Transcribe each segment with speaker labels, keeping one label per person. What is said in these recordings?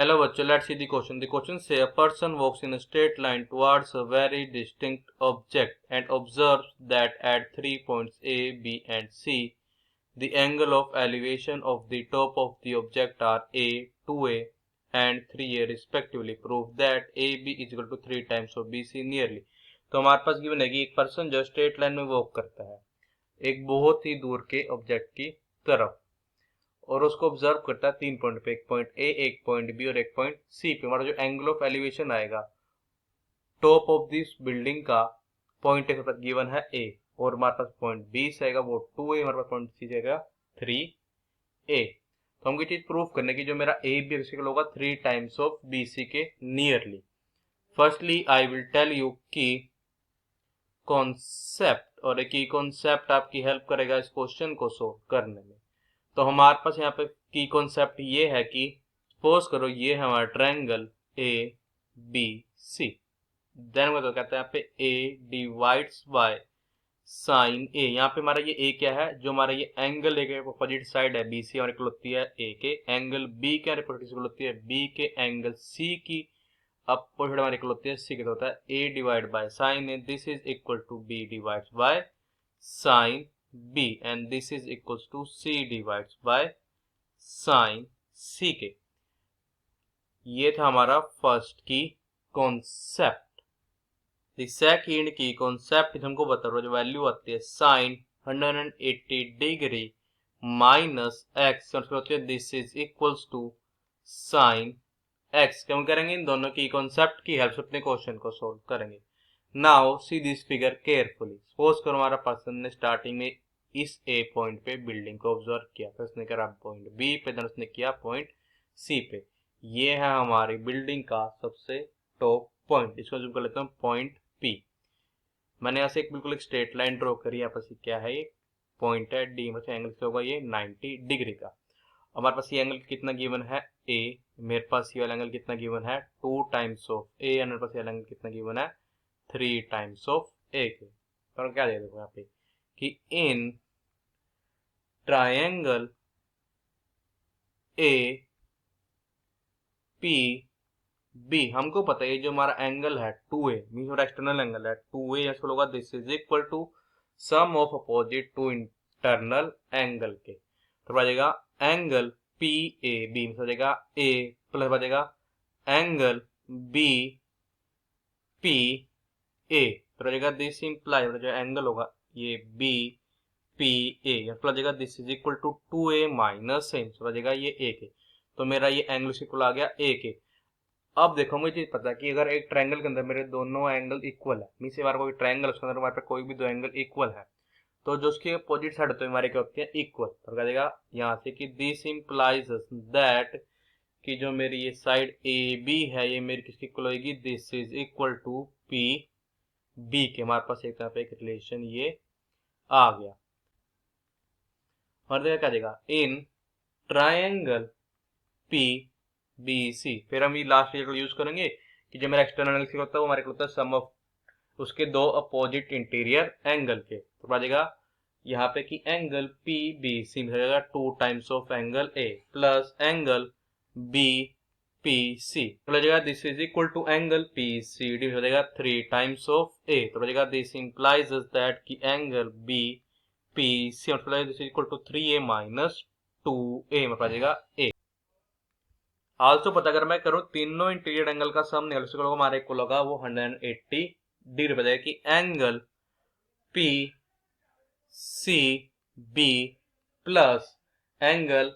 Speaker 1: Hello bachcho, let's see the question. The question say a person walks in a straight line towards a very distinct object and observes that at 3 points A, B and C, the angle of elevation of the top of the object are A, 2A and 3A respectively. Prove that AB is equal to 3 times of BC nearly. तो हमारे पास given है कि एक person जो straight line में walk करता है एक बहुत ही दूर के ऑब्जेक्ट की तरफ और उसको ऑब्जर्व करता है 3 पॉइंट पे, एक पॉइंट ए, एक पॉइंट बी और एक पॉइंट सी पे। हमारा जो एंगल ऑफ एलिवेशन आएगा टॉप ऑफ दिस बिल्डिंग का पॉइंट ए गिवन है ए और हमारे पास पॉइंट बी से आएगा वो 2 ए, हमारे पास पॉइंट सी से आएगा 3 ए। तो हमको ये चीज प्रूव करने की जो मेरा ए बी इक्वल होगा 3 टाइम्स ऑफ बी सी के nearly. Firstly I will tell you key concept, और एक ही कॉन्सेप्ट आपकी हेल्प करेगा इस क्वेश्चन को सोल्व करने में। तो हमारे पास यहाँ पे की कॉन्सेप्ट ये है कि सपोज करो ये है हमारा triangle A B C, then तो कहते हैं यहाँ पे A divides by sine A. यहाँ पे हमारा ये ए क्या है, जो हमारा ये एंगल ए के अपोजिट साइड है बी सी हमारे इक्वल होती है ए के, एंगल बी के अपोजिट होती है बी के, एंगल सी की अपोजिट हमारे इक्वल होती है सी के, तो होता है A divide by sine A, this is equal to B divides by sine b and this is equals to c divides by sin c के। ये था हमारा first key concept. The second key concept हमको बता रहा है जो value आती है sine 180 degree minus x, this is equals to sine x. क्या हम करेंगे इन दोनों की कॉन्सेप्ट की हेल्प से अपने क्वेश्चन को सोल्व करेंगे। Now see this figure carefully. Suppose करो हमारा पर्सन ने स्टार्टिंग में इस ए पॉइंट पे बिल्डिंग को ऑब्जर्व किया, फिर उसने करा पॉइंट बी पे, देन उसने किया पॉइंट सी पे। ये है हमारी बिल्डिंग का सबसे टॉप पॉइंट, इसको जो कर लेता हूँ पॉइंट पी। मैंने यहाँ से एक बिल्कुल एक स्ट्रेट लाइन ड्रॉ करी, यहाँ पर क्या है ये पॉइंट है डी, मतलब एंगल से होगा ये 90 डिग्री का। हमारे पास ये एंगल कितना गिवन है ए, मेरे पास ये वाला एंगल कितना गिवन है 2 टाइम्स ऑफ ए, एंड मेरे पास ये एंगल कितना गिवन है 3 टाइम्स ऑफ ए के। तो क्या दे देखो यहाँ पे कि in triangle A P B, हमको पता है जो हमारा एंगल है 2a मीन एक्सटर्नल एंगल है 2a, इसको होगा this is equal to sum of opposite to internal angle के। तो बचेगा एंगल पी ए बी, हो जाएगा ए प्लस बचेगा एंगल बी पी ए, तो बचेगा दिस इंप्लाई जो एंगल होगा ये बी पी ए प्लस जाएगा this is equal to 2a minus A, बचेगा ये ए के। तो मेरा ये एंगल इक्वल आ गया ए के। अब देखो मुझे चीज पता है कि अगर एक ट्रायंगल के अंदर मेरे दोनों एंगल इक्वल है, मीन से हमारा कोई ट्रायंगल उसके अंदर हमारे पे कोई भी दो एंगल इक्वल है, तो जो उसके अपोजिट साइड होते हैं हमारे क्या होती है इक्वल। तो क्या देगा यहाँ से कि दिस इंप्लाइज दैट कि जो मेरी ये साइड ए बी है ये मेरी किसकी इक्वल होगी, this is equal to P B के। हमारे पास एक तरह पे एक रिलेशन ये आ गया। और देखा क्या देगा in triangle P B C, फिर हम ये लास्ट यूज करेंगे कि जो मेरा एक्सटर्नल एंगल होता है वो हमारे को होता है सम ऑफ उसके दो अपोजिट इंटीरियर एंगल के। तो बचेगा यहाँ पे कि एंगल पी बी सी में हो जाएगा 2 times of angle A plus angle B P C, तो बचेगा this is equal to angle P C D हो जाएगा 3 टाइम्स ऑफ ए। तो बचेगा दिस इंप्लाइज दैट कि angle B P C this is equal to 3a minus 2a, मतलब आ जाएगा ए। Also पता अगर मैं करूं तीनों इंटीरियर एंगल का सम निकल सको हमारे इक्वल होगा वो 180 डिग्री बजाएगा कि angle P C B plus angle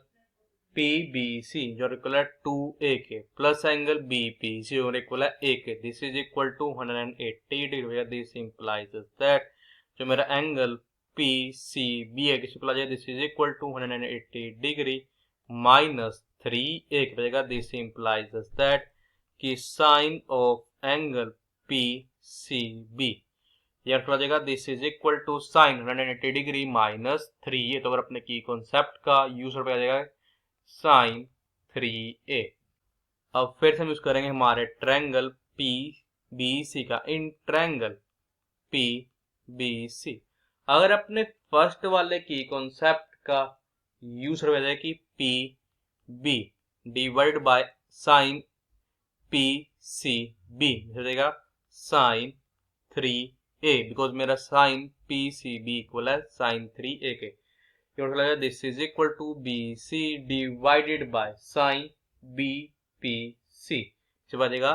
Speaker 1: P B C जो इक्वल है 2a के plus angle B P C जो इक्वल है a के, this is equal to 180 degree. This implies that जो मेरा एंगल पी सी बी है किसी को आ जाए this is equal to 180 degree minus 3a की बचेगा। दिस इंप्लाइज दैट कि sine of angle P C B ये आ जाएगा this is equal to sine 180 degree minus 3a। तो अगर अपने की कॉन्सेप्ट का यूज कर जाएगा साइन 3a। अब फिर से हम यूज करेंगे हमारे ट्रायंगल पी बी सी का in triangle P B C. अगर अपने फर्स्ट वाले की कॉन्सेप्ट का यूज कर जाए कि P B divide by sine P C B हो जाएगा साइन 3a, बिकॉज मेरा sine P C B equal है साइन 3a के। This is equal to B C divided by sine B P C, बचेगा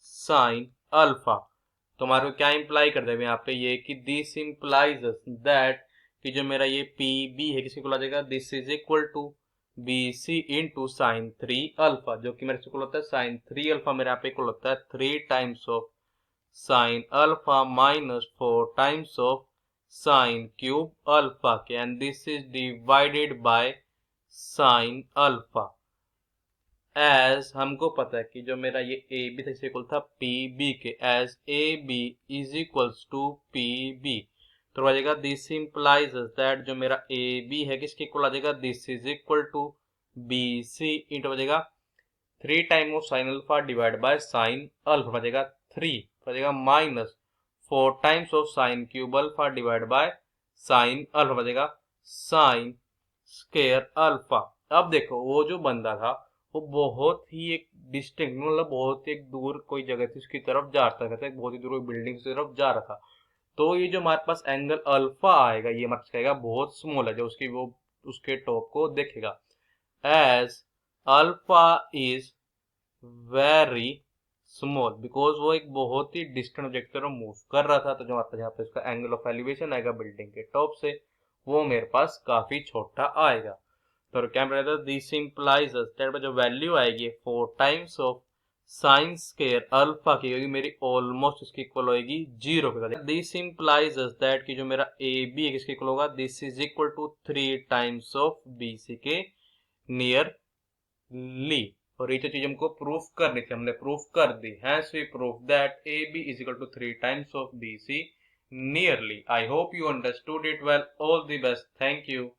Speaker 1: sine alpha. तो हमारे को क्या इंप्लाई कर देगा यहाँ पे ये कि दिस इंप्लाइज दैट कि जो मेरा ये पी बी है किसी को ला देगा, this is equal to B C into sine 3 alpha, जो कि मेरे से इक्वल होता है साइन 3 अल्फा, मेरे यहाँ पे इक्वल होता है 3 times of sine alpha minus 4 times of sine cube alpha के, and this is divided by sine alpha. As हमको पता है कि जो मेरा ये ए बी था इक्वल था पी बी के, as A B is equals to P B, तो आ जाएगा दिस इंप्लाइज दैट जो मेरा ए बी है किसके इक्वल आ जाएगा, this is equal to B C into बजेगा 3 time of sine alpha divide by sine alpha, बजेगा 3 बजेगा minus 4 times of sine cube alpha divide by sine alpha, बजेगा साइन स्क्वायर अल्फा। अब देखो वो जो बंदा था वो बहुत ही एक डिस्टिंक्ट, मतलब बहुत ही एक दूर कोई जगह थी उसकी तरफ जा रहा था, बहुत ही दूर कोई बिल्डिंग की तरफ जा रहा था। तो ये जो हमारे पास एंगल अल्फा आएगा ये हमारे कहेगा बहुत स्मॉल है, जो उसकी वो उसके टॉप को देखेगा, as alpha is very small, because वो एक बहुत ही डिस्टेंट ऑब्जेक्ट की तरफ मूव कर रहा था। तो जो हमारे पास यहाँ पे इसका एंगल ऑफ एलिवेशन आएगा बिल्डिंग के टॉप से वो मेरे पास काफी छोटा आएगा। तो क्या रहेगा, दिस इंप्लाइज दैट जो वैल्यू आएगी 4 times of sign square alpha की होगी मेरी ऑलमोस्ट इसकी इक्वल होगी 0 के। दिस इंप्लाइज दैट कि जो मेरा ए बी है किसके इक्वल होगा, this is equal to 3 times of B C के नियरली। और ये जो चीज हमको प्रूफ करनी थी हमने प्रूफ कर दी, hence we proof that A B is equal to 3 times of B C nearly. I hope you understood it well. All the best, thank you.